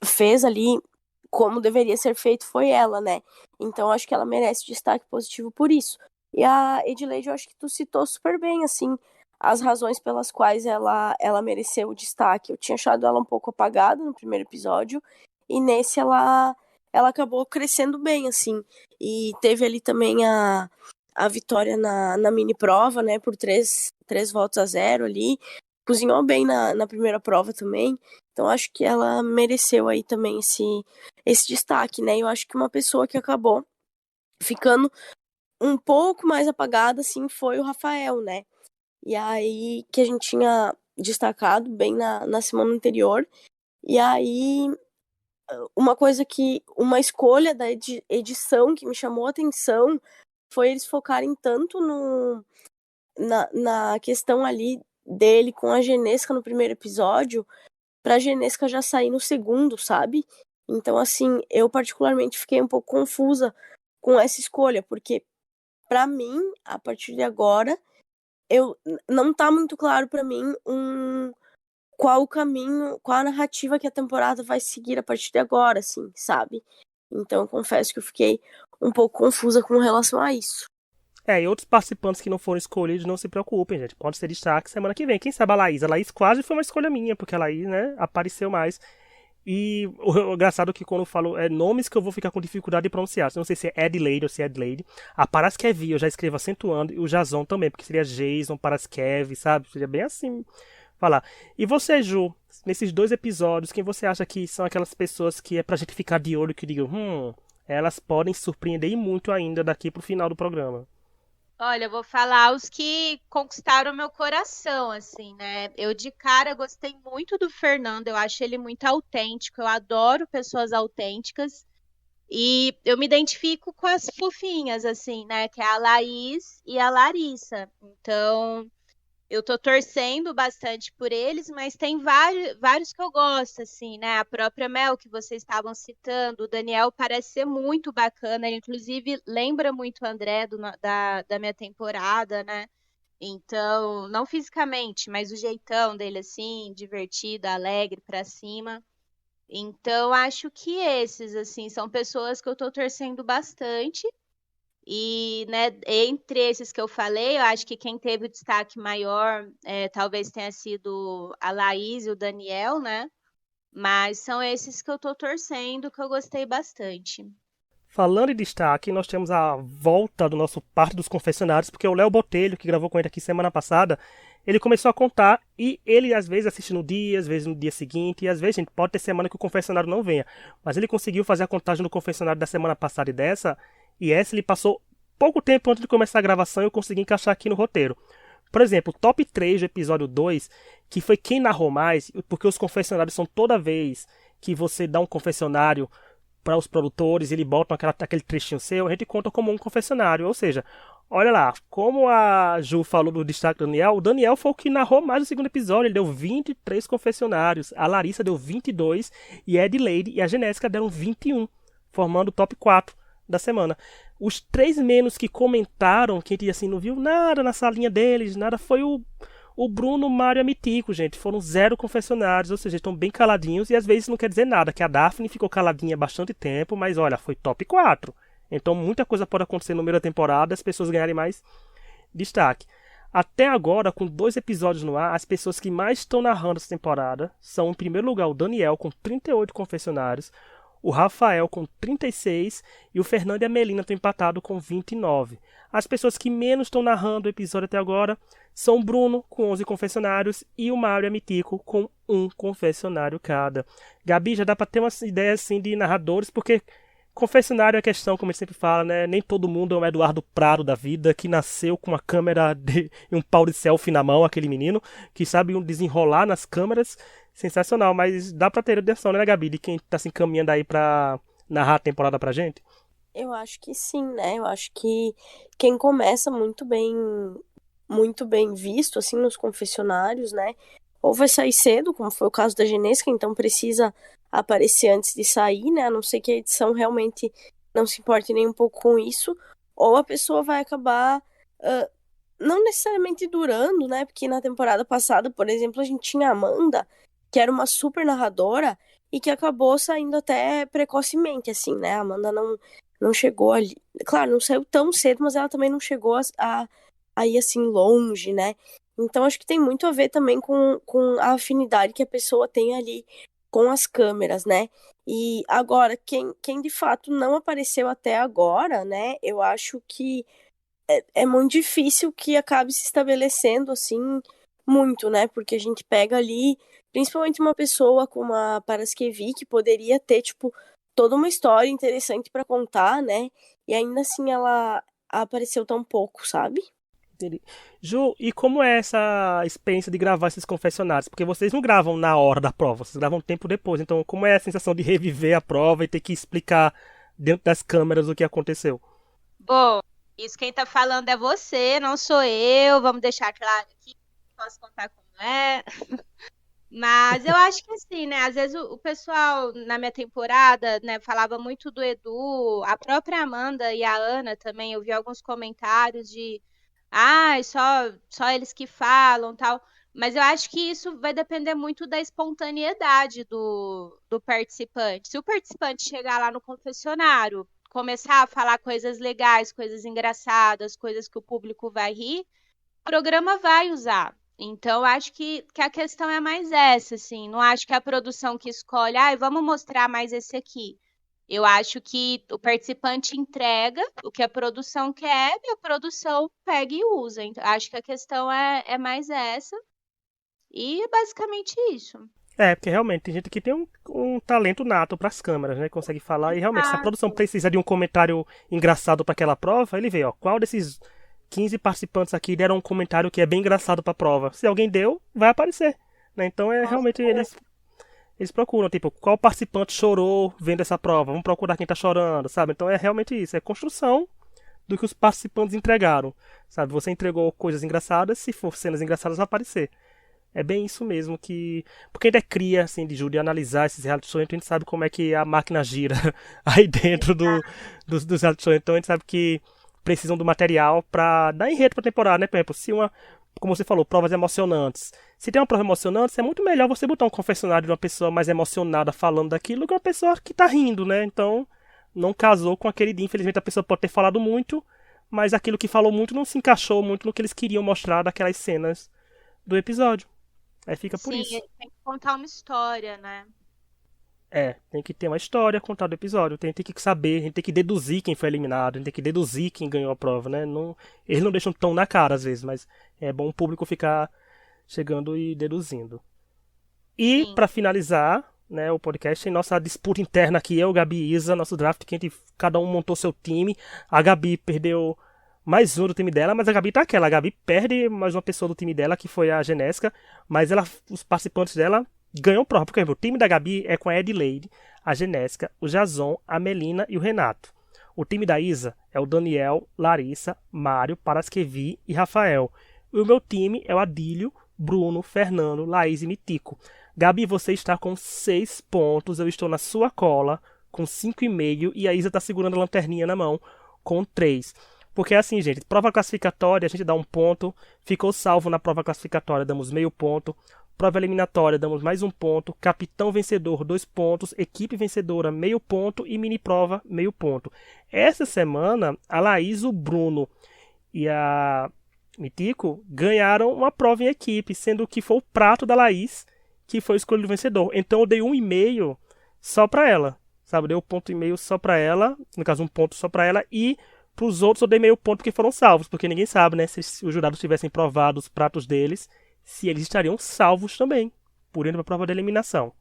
fez ali como deveria ser feito foi ela, né? Então acho que ela merece destaque positivo por isso. E a Adelaide, eu acho que tu citou super bem, assim, as razões pelas quais ela mereceu o destaque. Eu tinha achado ela um pouco apagada no primeiro episódio, e nesse ela acabou crescendo bem, assim. E teve ali também a vitória na mini prova, né, por 3 votos a 0 ali. Cozinhou bem na primeira prova também. Então acho que ela mereceu aí também esse destaque, né? Eu acho que uma pessoa que acabou ficando um pouco mais apagada, assim, foi o Rafael, né? E aí, que a gente tinha destacado bem na semana anterior. E aí, uma escolha da edição que me chamou a atenção foi eles focarem tanto na questão ali dele com a Genesca no primeiro episódio, pra Genesca já sair no segundo, sabe? Então, assim, eu particularmente fiquei um pouco confusa com essa escolha, porque pra mim, a partir de agora, não tá muito claro pra mim qual o caminho, qual a narrativa que a temporada vai seguir a partir de agora, assim, sabe? Então eu confesso que eu fiquei um pouco confusa com relação a isso. E outros participantes que não foram escolhidos, não se preocupem, gente. Pode ser destaque semana que vem. Quem sabe a Laís? A Laís quase foi uma escolha minha, porque a Laís, né, apareceu mais. E o engraçado é que quando eu falo nomes que eu vou ficar com dificuldade de pronunciar. Não sei se é Adelaide ou se é Adelaide. A Paraskevi eu já escrevo acentuando. E o Jason também, porque seria Jason, Paraskevi, sabe? Seria bem assim falar. E você, Ju, nesses 2 episódios, quem você acha que são aquelas pessoas que é pra gente ficar de olho, que digam, elas podem surpreender muito ainda daqui pro final do programa? Olha, eu vou falar os que conquistaram meu coração, assim, né? Eu de cara gostei muito do Fernando, eu acho ele muito autêntico, eu adoro pessoas autênticas e eu me identifico com as fofinhas, assim, né? Que é a Laís e a Larissa. Então, eu tô torcendo bastante por eles, mas tem vários que eu gosto, assim, né? A própria Mel, que vocês estavam citando, o Daniel parece ser muito bacana, ele inclusive lembra muito o André da minha temporada, né? Então, não fisicamente, mas o jeitão dele, assim, divertido, alegre, pra cima. Então, acho que esses, assim, são pessoas que eu tô torcendo bastante. E, né, entre esses que eu falei, eu acho que quem teve o destaque maior talvez tenha sido a Laís e o Daniel, né? Mas são esses que eu tô torcendo, que eu gostei bastante. Falando em destaque, nós temos a volta do nosso Parte dos Confessionários, porque o Léo Botelho, que gravou com ele aqui semana passada, ele começou a contar e ele às vezes assiste no dia, às vezes no dia seguinte, e às vezes, gente, pode ter semana que o confessionário não venha. Mas ele conseguiu fazer a contagem do confessionário da semana passada e dessa, e essa ele passou pouco tempo antes de começar a gravação e eu consegui encaixar aqui no roteiro. Por exemplo, o top 3 do episódio 2, que foi quem narrou mais, porque os confessionários são toda vez que você dá um confessionário para os produtores, ele bota aquele trechinho seu, a gente conta como um confessionário. Ou seja, olha lá, como a Ju falou do destaque do Daniel, o Daniel foi o que narrou mais o segundo episódio, ele deu 23 confessionários, a Larissa deu 22, e a Edileide e a Genésica deram 21, formando o top 4 da semana. Os três menos que comentaram, que a gente assim, não viu nada na salinha deles, nada, foi o Bruno, o Mário e a Mitico, gente. Foram 0 confessionários, ou seja, estão bem caladinhos. E às vezes não quer dizer nada, que a Daphne ficou caladinha há bastante tempo, mas olha, foi top 4. Então muita coisa pode acontecer no meio da temporada, as pessoas ganharem mais destaque. Até agora, com 2 episódios no ar, as pessoas que mais estão narrando essa temporada são, em primeiro lugar, o Daniel, com 38 confessionários, o Rafael com 36 e o Fernando e a Melina estão empatados com 29. As pessoas que menos estão narrando o episódio até agora são o Bruno, com 11 confessionários, e o Mário e a Mitico, com 1 confessionário cada. Gabi, já dá para ter uma ideia assim, de narradores, porque confessionário é questão, como a gente sempre fala, né? Nem todo mundo é um Eduardo Prado da vida, que nasceu com uma câmera e um pau de selfie na mão, aquele menino, que sabe desenrolar nas câmeras. Sensacional, mas dá pra ter atenção, né, Gabi, de quem tá se encaminhando aí pra narrar a temporada pra gente? Eu acho que sim, né? Eu acho que quem começa muito bem visto, assim, nos confessionários, né? Ou vai sair cedo, como foi o caso da Genesca, então precisa aparecer antes de sair, né? A não ser que a edição realmente não se importe nem um pouco com isso, ou a pessoa vai acabar não necessariamente durando, né? Porque na temporada passada, por exemplo, a gente tinha a Amanda, que era uma super narradora e que acabou saindo até precocemente, assim, né? A Amanda não chegou ali. Claro, não saiu tão cedo, mas ela também não chegou a ir assim longe, né? Então acho que tem muito a ver também com a afinidade que a pessoa tem ali com as câmeras, né? E agora, quem de fato não apareceu até agora, né? Eu acho que é muito difícil que acabe se estabelecendo assim muito, né? Porque a gente pega ali, principalmente uma pessoa como a Paraskevi, que poderia ter, tipo, toda uma história interessante para contar, né? E ainda assim ela apareceu tão pouco, sabe? Entendi. Ju, e como é essa experiência de gravar esses confessionários? Porque vocês não gravam na hora da prova, vocês gravam um tempo depois. Então, como é a sensação de reviver a prova e ter que explicar dentro das câmeras o que aconteceu? Bom, isso quem tá falando é você, não sou eu. Vamos deixar claro aqui, posso contar como é. Mas eu acho que assim, né? Às vezes o pessoal na minha temporada, né, falava muito do Edu, a própria Amanda e a Ana também, eu vi alguns comentários de só eles que falam, tal. Mas eu acho que isso vai depender muito da espontaneidade do participante. Se o participante chegar lá no confessionário, começar a falar coisas legais, coisas engraçadas, coisas que o público vai rir, o programa vai usar. Então, acho que a questão é mais essa, assim. Não acho que é a produção que escolhe, vamos mostrar mais esse aqui. Eu acho que o participante entrega o que a produção quer e a produção pega e usa. Então, acho que a questão é mais essa. E é basicamente isso. É, porque realmente tem gente que tem um talento nato pras câmeras, né? Consegue falar e realmente, se a produção Exato. precisa de um comentário engraçado pra aquela prova, ele vê, ó, qual desses 15 participantes aqui deram um comentário que é bem engraçado pra prova. Se alguém deu, vai aparecer. Né? Então realmente eles procuram, tipo, qual participante chorou vendo essa prova? Vamos procurar quem tá chorando, sabe? Então é realmente isso, é construção do que os participantes entregaram, sabe? Você entregou coisas engraçadas, se for cenas engraçadas vai aparecer. É bem isso mesmo que... Porque a gente é cria, assim, de analisar esses reality shows, então a gente sabe como é que a máquina gira aí dentro dos reality shows. Então a gente sabe que precisam do material pra dar enredo pra temporada, né? Por exemplo, se uma... Como você falou, provas emocionantes. Se tem uma prova emocionante, é muito melhor você botar um confessionário de uma pessoa mais emocionada falando daquilo do que uma pessoa que tá rindo, né? Então, não casou com aquele dia. Infelizmente, a pessoa pode ter falado muito, mas aquilo que falou muito não se encaixou muito no que eles queriam mostrar daquelas cenas do episódio. Aí fica por Sim, isso. tem que contar uma história, né? Tem que ter uma história contada do episódio. Tem que saber, a gente tem que deduzir quem foi eliminado, a gente tem que deduzir quem ganhou a prova, né? Não, eles não deixam tão na cara às vezes, mas é bom o público ficar chegando e deduzindo. E, Sim. pra finalizar, né, o podcast, tem nossa disputa interna aqui, eu, Gabi e Isa, nosso draft, que cada um montou seu time. A Gabi perdeu mais um do time dela, mas a Gabi tá aquela. A Gabi perde mais uma pessoa do time dela, que foi a Genésica, mas os participantes dela ganham prova. Porque o time da Gabi é com a Edileide, a Genésica, o Jason, a Melina e o Renato. O time da Isa é o Daniel, Larissa, Mário, Paraskevi e Rafael. E o meu time é o Adílio, Bruno, Fernando, Laís e Mitico. Gabi, você está com 6 pontos, eu estou na sua cola com 5,5 e a Isa está segurando a lanterninha na mão com 3. Porque é assim, gente, prova classificatória a gente dá 1 ponto, ficou salvo na prova classificatória, damos meio ponto, prova eliminatória damos mais 1 ponto, capitão vencedor 2 pontos, equipe vencedora meio ponto e mini prova meio ponto. Essa semana, a Laís, o Bruno e a Mitico ganharam uma prova em equipe, sendo que foi o prato da Laís que foi escolhido vencedor. Então eu dei 1,5 só pra ela, sabe? Eu dei 1,5 só pra ela, no caso 1 ponto só pra ela, e pros outros eu dei meio ponto porque foram salvos, porque ninguém sabe, né? Se os jurados tivessem provado os pratos deles, se eles estariam salvos também, por indo pra prova de eliminação.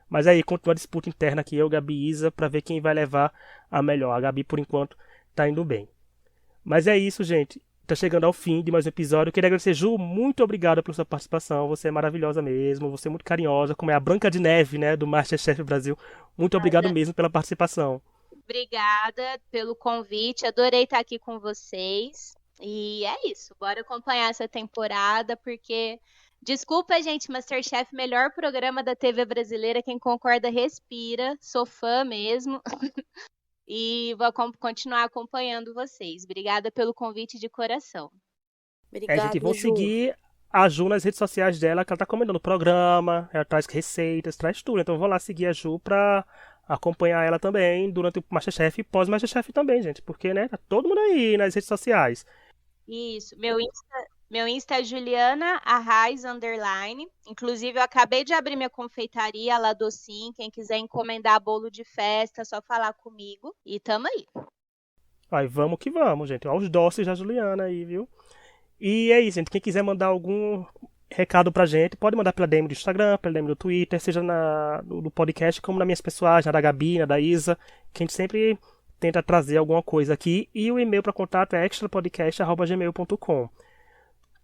Mas aí continua a disputa interna aqui, eu, Gabi e Isa, pra ver quem vai levar a melhor. A Gabi, por enquanto, tá indo bem. Mas é isso, gente. Tá chegando ao fim de mais um episódio. Eu queria agradecer, Ju, muito obrigada pela sua participação. Você é maravilhosa mesmo, você é muito carinhosa, como é a Branca de Neve, né, do MasterChef Brasil. Muito obrigado mesmo pela participação. Obrigada pelo convite, adorei estar aqui com vocês. E é isso, bora acompanhar essa temporada, porque, desculpa, gente, MasterChef, melhor programa da TV brasileira, quem concorda respira, sou fã mesmo. E vou continuar acompanhando vocês. Obrigada pelo convite de coração. Obrigada, gente, vão Ju. seguir a Ju nas redes sociais dela, que ela tá comentando o programa, ela traz receitas, traz tudo. Então vou lá seguir a Ju pra acompanhar ela também durante o MasterChef e pós-MasterChef também, gente. Porque, né, tá todo mundo aí nas redes sociais. Isso, meu Insta é Juliana Arraes _. Inclusive, eu acabei de abrir minha confeitaria lá Docim. Quem quiser encomendar bolo de festa, é só falar comigo. E tamo aí. Aí vamos que vamos, gente. Olha os doces da Juliana aí, viu? E é isso, gente. Quem quiser mandar algum recado pra gente, pode mandar pela DM do Instagram, pela DM do Twitter, seja no podcast, como nas minhas pessoais, na da Gabi, na da Isa, que a gente sempre tenta trazer alguma coisa aqui. E o e-mail para contato é extrapodcast@gmail.com.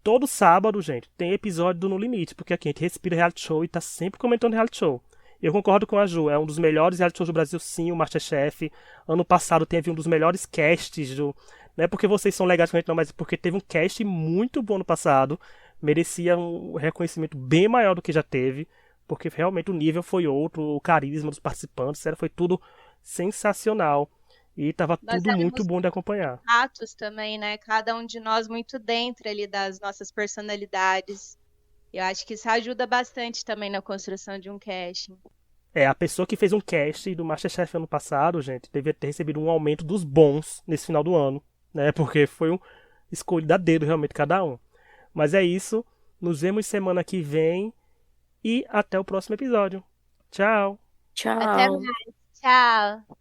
Todo sábado, gente, tem episódio do No Limite, porque aqui a gente respira reality show e tá sempre comentando reality show. Eu concordo com a Ju, é um dos melhores reality shows do Brasil, sim, o MasterChef. Ano passado teve um dos melhores casts do... Não é porque vocês são legais com a gente, não, mas porque teve um cast muito bom no passado. Merecia um reconhecimento bem maior do que já teve, porque realmente o nível foi outro, o carisma dos participantes, foi tudo sensacional. E tava Nós tudo muito éramos bom de acompanhar. atos também, né? Cada um de nós muito dentro ali das nossas personalidades. Eu acho que isso ajuda bastante também na construção de um casting. A pessoa que fez um cast do MasterChef ano passado, gente, devia ter recebido um aumento dos bons nesse final do ano, né? Porque foi um escolhido a dedo realmente cada um. Mas é isso. Nos vemos semana que vem e até o próximo episódio. Tchau. Tchau. Até mais. Tchau.